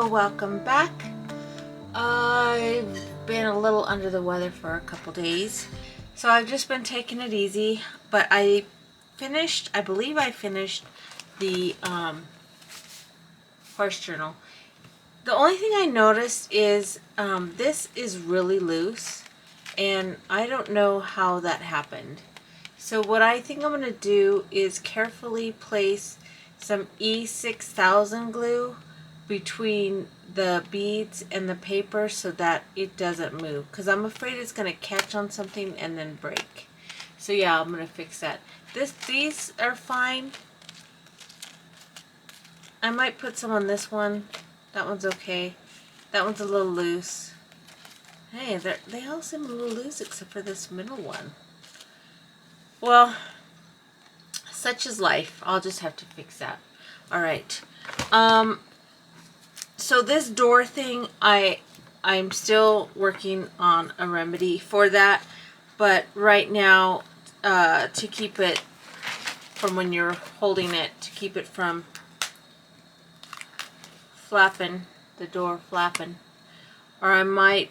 Hello, welcome back. I've been a little under the weather for a couple days, so I've just been taking it easy, but I believe I finished the horse journal. The only thing I noticed is this is really loose, and I don't know how that happened. So what I think I'm going to do is carefully place some E6000 glue between the beads and the paper so that it doesn't move, because I'm afraid it's going to catch on something and then break. So yeah, I'm going to fix that. These are fine. I might put some on this one. That one's okay. That one's a little loose. Hey, they all seem a little loose except for this middle one. Well, such is life. I'll just have to fix that. All right. So this door thing, I'm still working on a remedy for that, but right now, to keep it from when you're holding it, to keep it from flapping, the door flapping, or I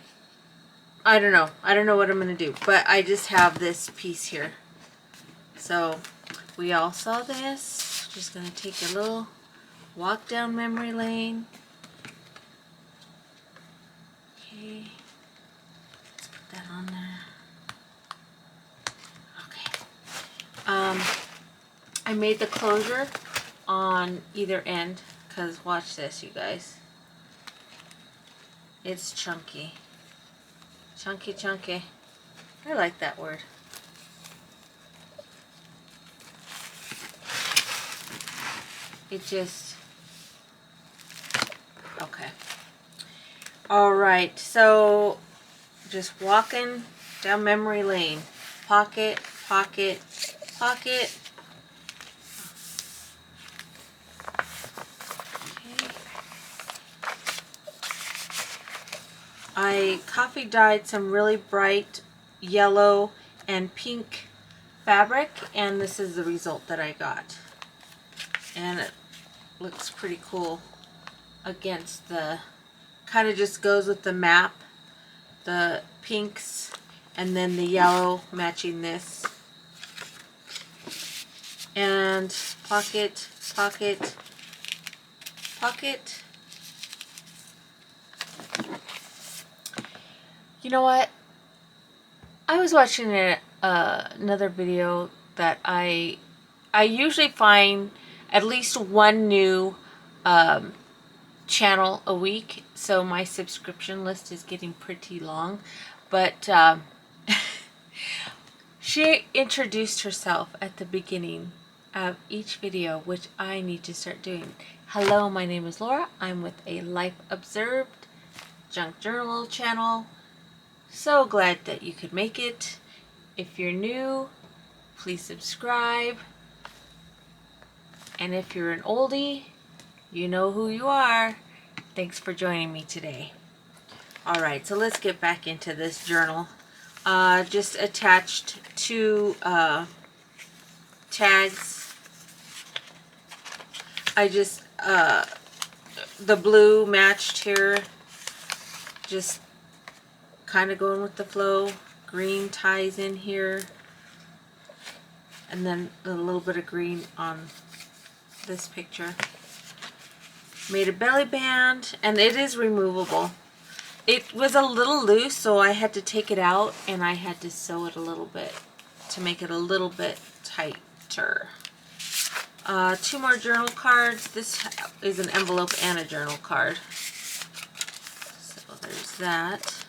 don't know what I'm gonna do, but I just have this piece here. So we all saw this. Just gonna take a little walk down memory lane. Okay, let's put that on there. Okay. I made the closure on either end, because watch this, you guys. It's chunky. Chunky, chunky. I like that word. It just... Okay. Alright, so just walking down memory lane. Pocket, pocket, pocket. Okay. I coffee dyed some really bright yellow and pink fabric, and this is the result that I got. And it looks pretty cool against the, kind of just goes with the map, the pinks and then the yellow matching this. And pocket, pocket, pocket. You know what? I was watching another video that I usually find at least one new channel a week, so my subscription list is getting pretty long, but she introduced herself at the beginning of each video, which I need to start doing. Hello, my name is Laura. I'm with a Life Observed Junk Journal channel. So glad that you could make it. If you're new, please subscribe. And if you're an oldie, you know who you are. Thanks for joining me today. Alright, so let's get back into this journal. Just attached two tags. I just, the blue matched here. Just kind of going with the flow. Green ties in here. And then a little bit of green on this picture. Made a belly band, and it is removable. It was a little loose, so I had to take it out and I had to sew it a little bit to make it a little bit tighter. Two more journal cards. This is an envelope and a journal card. So there's that.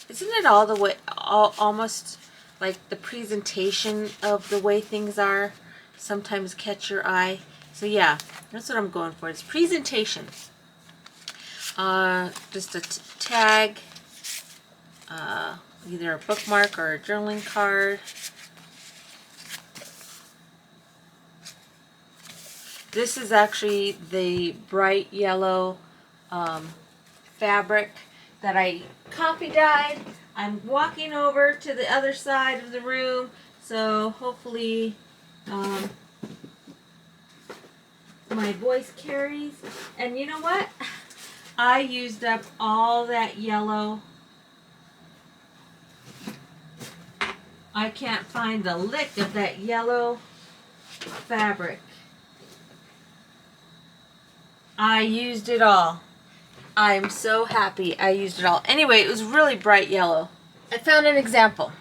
Isn't it all the way, almost like the presentation of the way things are sometimes catch your eye? So yeah, that's what I'm going for. It's presentation. Just a tag, either a bookmark or a journaling card. This is actually the bright yellow fabric that I coffee dyed. I'm walking over to the other side of the room So hopefully my voice carries. And you know what? I used up all that yellow. I can't find the lick of that yellow fabric. I used it all. I'm so happy I used it all. Anyway, it was really bright yellow. I found an example.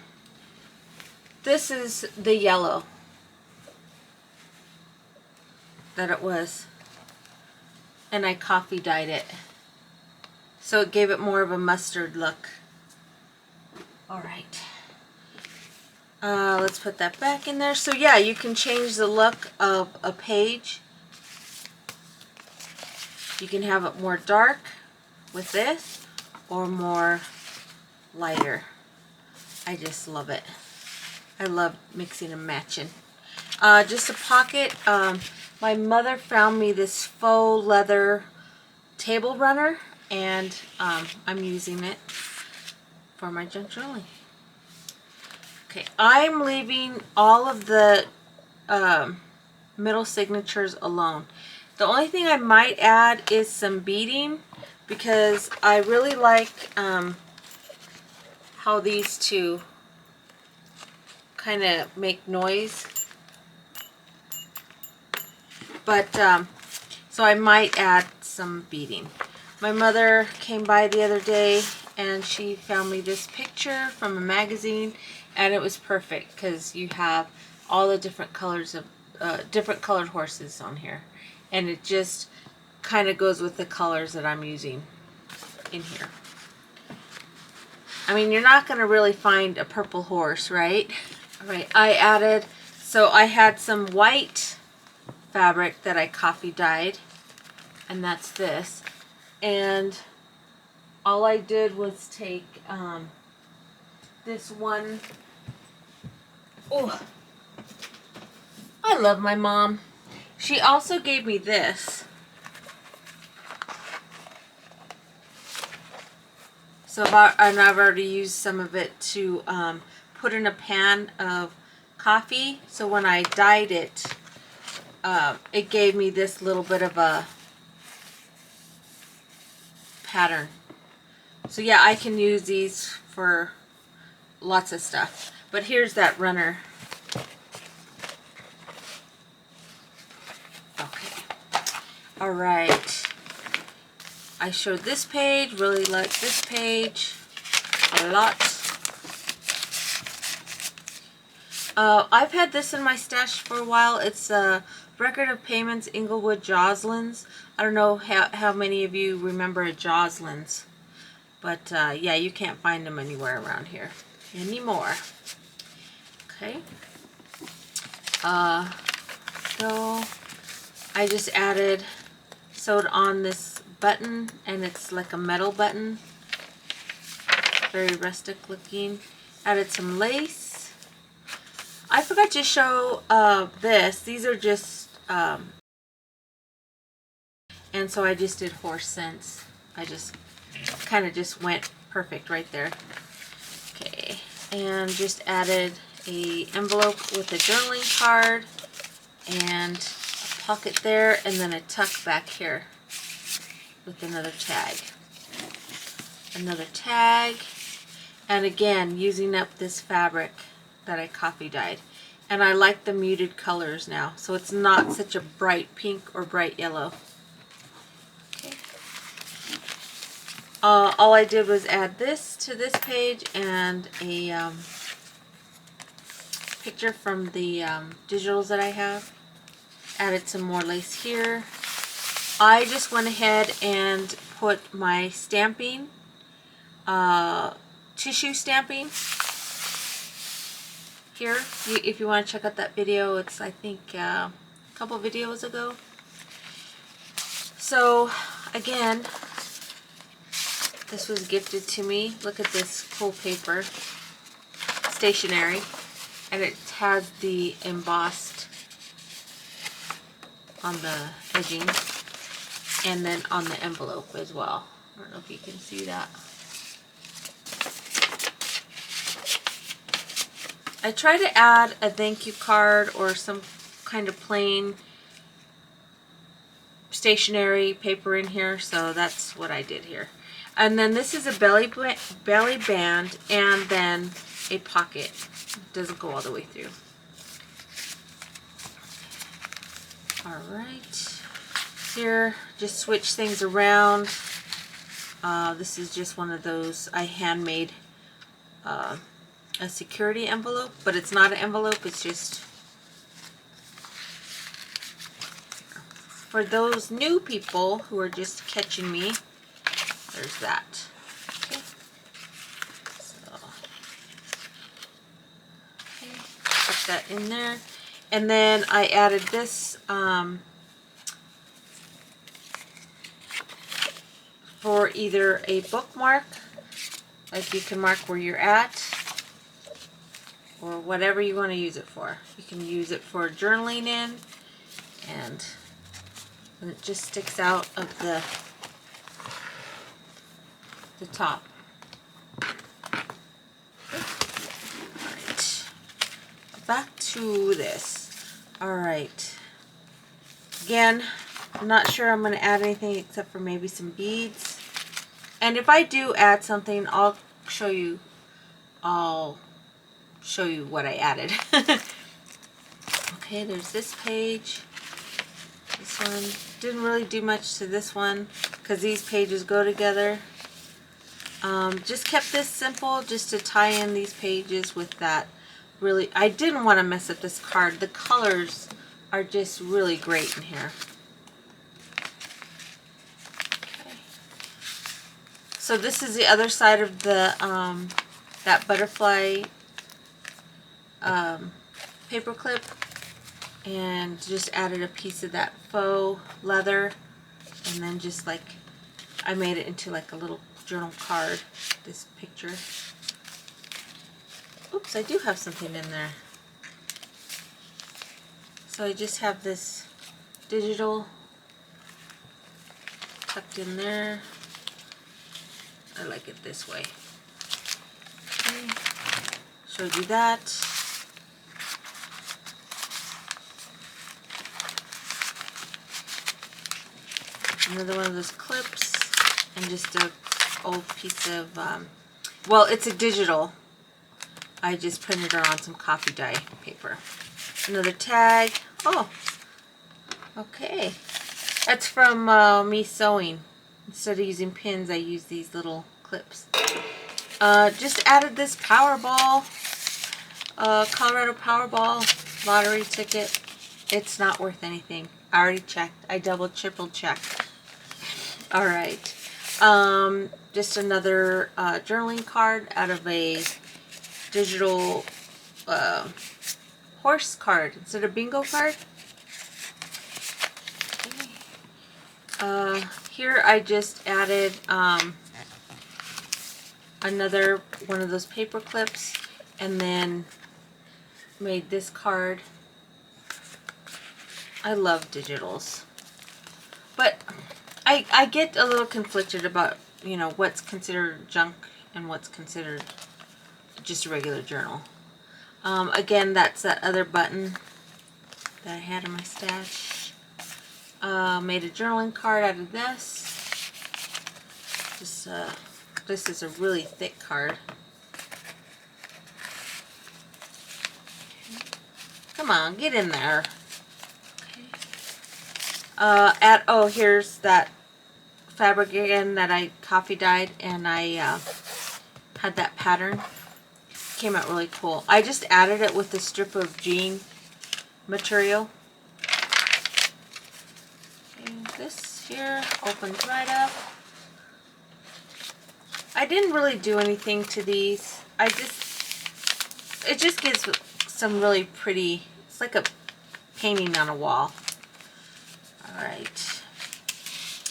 This is the yellow that it was. And I coffee dyed it. So it gave it more of a mustard look. Alright. Let's put that back in there. So yeah, you can change the look of a page. You can have it more dark with this or more lighter. I just love it. I love mixing and matching. Just a pocket. My mother found me this faux leather table runner, and I'm using it for my junk journaling. Okay, I'm leaving all of the middle signatures alone. The only thing I might add is some beading, because I really like how these two kind of make noise. But so I might add some beading. My mother came by the other day and she found me this picture from a magazine, and it was perfect because you have all the different colors of different colored horses on here, and it just kind of goes with the colors that I'm using in here. I mean, you're not going to really find a purple horse, right? All right, I added, so I had some white fabric that I coffee dyed, and that's this. And all I did was take this one. Oh, I love my mom. She also gave me this. So and I've already used some of it to put in a pan of coffee. So when I dyed it, it gave me this little bit of a pattern. So yeah, I can use these for lots of stuff. But here's that runner. Okay. All right. I showed this page, really like this page a lot. I've had this in my stash for a while. It's a Record of Payments Inglewood Joslins. I don't know how many of you remember a Joslins, but yeah, you can't find them anywhere around here anymore. Okay. So I just sewed on this button, and it's like a metal button, very rustic looking. Added some lace. I forgot to show this. These are just and so I just did horse scents. I just kind of just went perfect right there. Okay, and just added a envelope with a journaling card and a pocket there, and then a tuck back here with another tag. Another tag, and again using up this fabric that I coffee dyed. And I like the muted colors now, so it's not such a bright pink or bright yellow. Okay. All I did was add this to this page and a picture from the digitals that I have. Added some more lace here. I just went ahead and put my stamping, tissue stamping here. If you want to check out that video, it's I think a couple videos ago. So again, this was gifted to me. Look at this cool paper, stationery, and it has the embossed on the edging and then on the envelope as well. I don't know if you can see that. I try to add a thank you card or some kind of plain stationery paper in here, so that's what I did here. And then this is a belly band and then a pocket. It doesn't go all the way through. All right, here just switch things around. This is just one of those I handmade a security envelope, but it's not an envelope, it's just for those new people who are just catching me. There's that. Okay. So, okay, put that in there. And then I added this for either a bookmark, like you can mark where you're at, or whatever you want to use it for. You can use it for journaling in, and it just sticks out of the top. Alright, back to this. Alright, again, I'm not sure I'm going to add anything except for maybe some beads. And if I do add something, I'll show you what I added. Okay, there's this page. This one didn't really do much to this one because these pages go together. Just kept this simple just to tie in these pages with that. Really, I didn't want to mess up this card. The colors are just really great in here. Okay. So this is the other side of the that butterfly paper clip, and just added a piece of that faux leather, and then just like I made it into like a little journal card, this picture. Oops, I do have something in there. So I just have this digital tucked in there. I like it this way. Okay. Showed you that. Another one of those clips, and just a old piece of, well, it's a digital. I just printed her on some coffee dye paper. Another tag. Oh, okay. That's from me sewing. Instead of using pins, I use these little clips. Just added this Powerball, Colorado Powerball lottery ticket. It's not worth anything. I already checked. I double, triple checked. All right. Just another journaling card out of a digital horse card instead of bingo card. Okay. Here I just added another one of those paper clips, and then made this card. I love digitals, but I get a little conflicted about, you know, what's considered junk and what's considered just a regular journal. Again, that's that other button that I had in my stash. Made a journaling card out of this. This is a really thick card. Come on, get in there. Okay. Oh, here's that fabric again that I coffee dyed, and I had that pattern. Came out really cool. I just added it with a strip of jean material. And this here opens right up. I didn't really do anything to these. It just gives some really pretty, it's like a painting on a wall. Alright.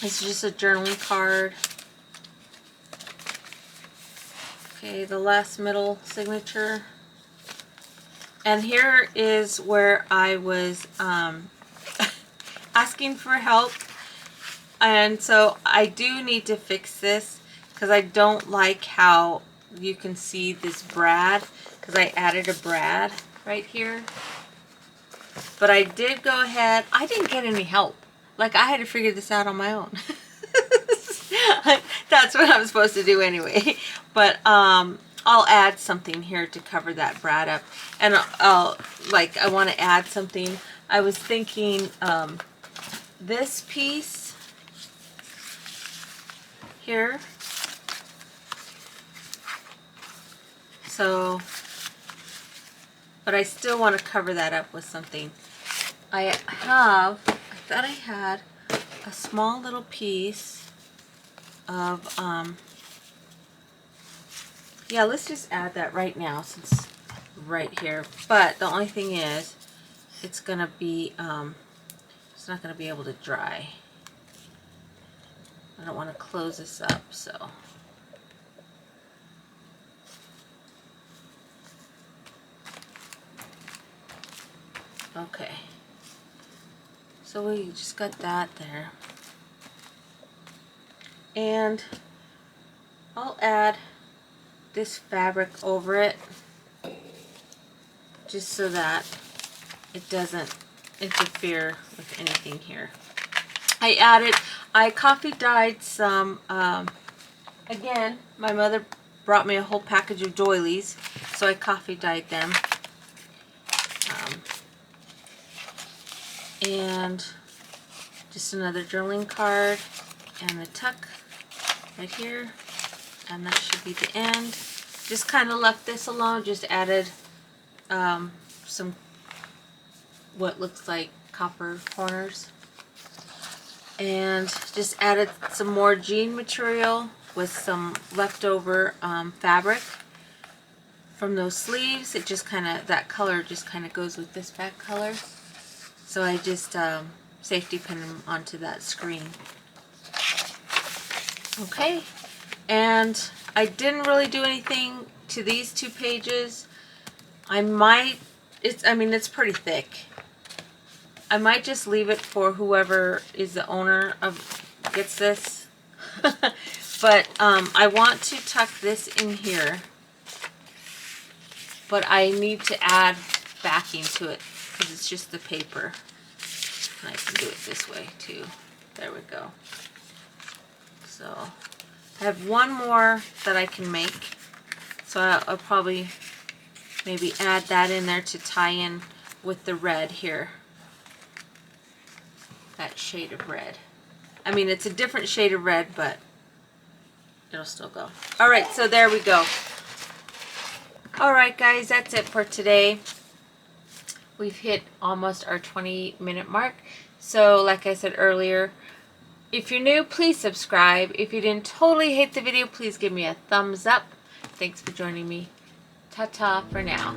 It's just a journaling card. Okay, the last middle signature. And here is where I was asking for help. And so I do need to fix this because I don't like how you can see this brad. because I added a brad right here. But I did go ahead, I didn't get any help. Like, I had to figure this out on my own. That's what I'm supposed to do anyway. But I'll add something here to cover that brad up. And I want to add something. I was thinking this piece here. So, but I still want to cover that up with something. I thought I had a small little piece of, yeah, let's just add that right now since right here. But the only thing is, it's going to be, it's not going to be able to dry. I don't want to close this up, so. Okay. So we just got that there. And I'll add this fabric over it just so that it doesn't interfere with anything here. I coffee dyed some, again, my mother brought me a whole package of doilies, so I coffee dyed them. And just another journaling card and the tuck right here, and that should be the end. Just kind of left this alone, just added some what looks like copper corners, and just added some more jean material with some leftover fabric from those sleeves. It just kind of, that color just kind of goes with this back color. So I just safety pin them onto that screen. Okay, and I didn't really do anything to these 2 pages. I might, it's pretty thick. I might just leave it for whoever is the owner of, gets this. But I want to tuck this in here. But I need to add backing to it because it's just the paper. And I can do it this way too. There we go. So I have one more that I can make. So I'll probably maybe add that in there to tie in with the red here. That shade of red. I mean, it's a different shade of red, but it'll still go. All right, so there we go. All right, guys, that's it for today. We've hit almost our 20-minute mark. So like I said earlier, if you're new, please subscribe. If you didn't totally hate the video, please give me a thumbs up. Thanks for joining me. Ta-ta for now.